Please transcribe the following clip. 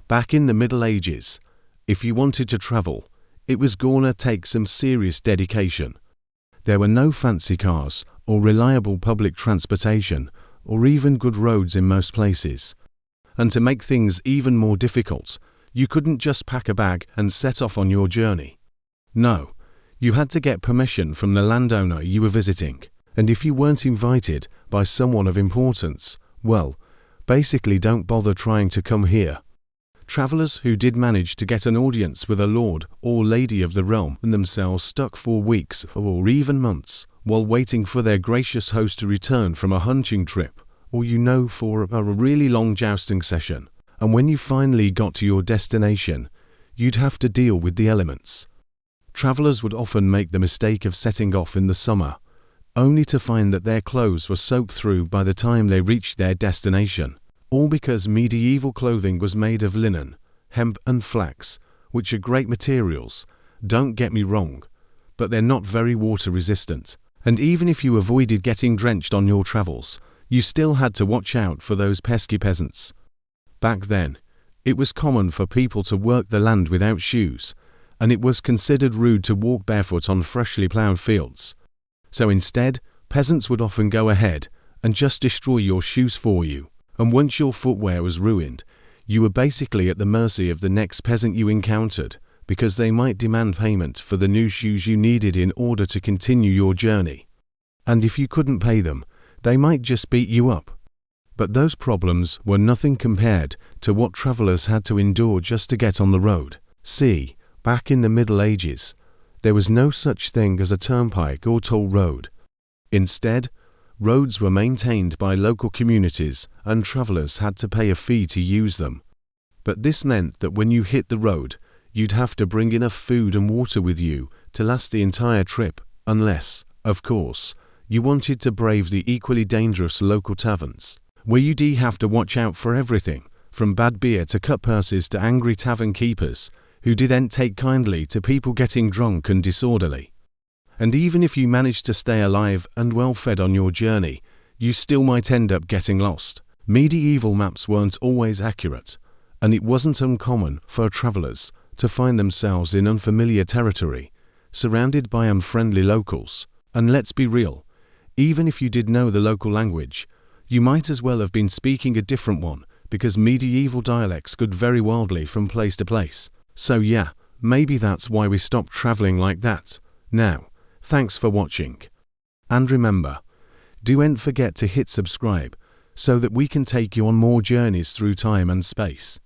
Back in the Middle Ages, if you wanted to travel, it was gonna take some serious dedication. There were no fancy cars or reliable public transportation or even good roads in most places. And to make things even more difficult, you couldn't just pack a bag and set off on your journey. No, you had to get permission from the landowner you were visiting, and if you weren't invited by someone of importance, well, basically don't bother trying to come here. Travelers who did manage to get an audience with a lord or lady of the realm and themselves stuck for weeks or even months while waiting for their gracious host to return from a hunting trip, or for a really long jousting session. And when you finally got to your destination, you'd have to deal with the elements. Travelers would often make the mistake of setting off in the summer, only to find that their clothes were soaked through by the time they reached their destination, all because medieval clothing was made of linen, hemp and flax, which are great materials, don't get me wrong, but they're not very water resistant. And even if you avoided getting drenched on your travels, you still had to watch out for those pesky peasants. Back then, it was common for people to work the land without shoes, and it was considered rude to walk barefoot on freshly ploughed fields. So instead, peasants would often go ahead and just destroy your shoes for you, and once your footwear was ruined, you were basically at the mercy of the next peasant you encountered, because they might demand payment for the new shoes you needed in order to continue your journey. And if you couldn't pay them, they might just beat you up. But those problems were nothing compared to what travelers had to endure just to get on the road. See, back in the Middle Ages, there was no such thing as a turnpike or toll road. Instead, roads were maintained by local communities and travelers had to pay a fee to use them. But this meant that when you hit the road, you'd have to bring enough food and water with you to last the entire trip, unless, of course, you wanted to brave the equally dangerous local taverns, where you'd have to watch out for everything, from bad beer to cut purses to angry tavern keepers who didn't take kindly to people getting drunk and disorderly. And even if you managed to stay alive and well fed on your journey, you still might end up getting lost. Medieval maps weren't always accurate, and it wasn't uncommon for travelers to find themselves in unfamiliar territory, surrounded by unfriendly locals. And let's be real, even if you did know the local language, you might as well have been speaking a different one, because medieval dialects could vary wildly from place to place. So yeah, maybe that's why we stopped traveling like that. Now, thanks for watching. And remember, don't forget to hit subscribe so that we can take you on more journeys through time and space.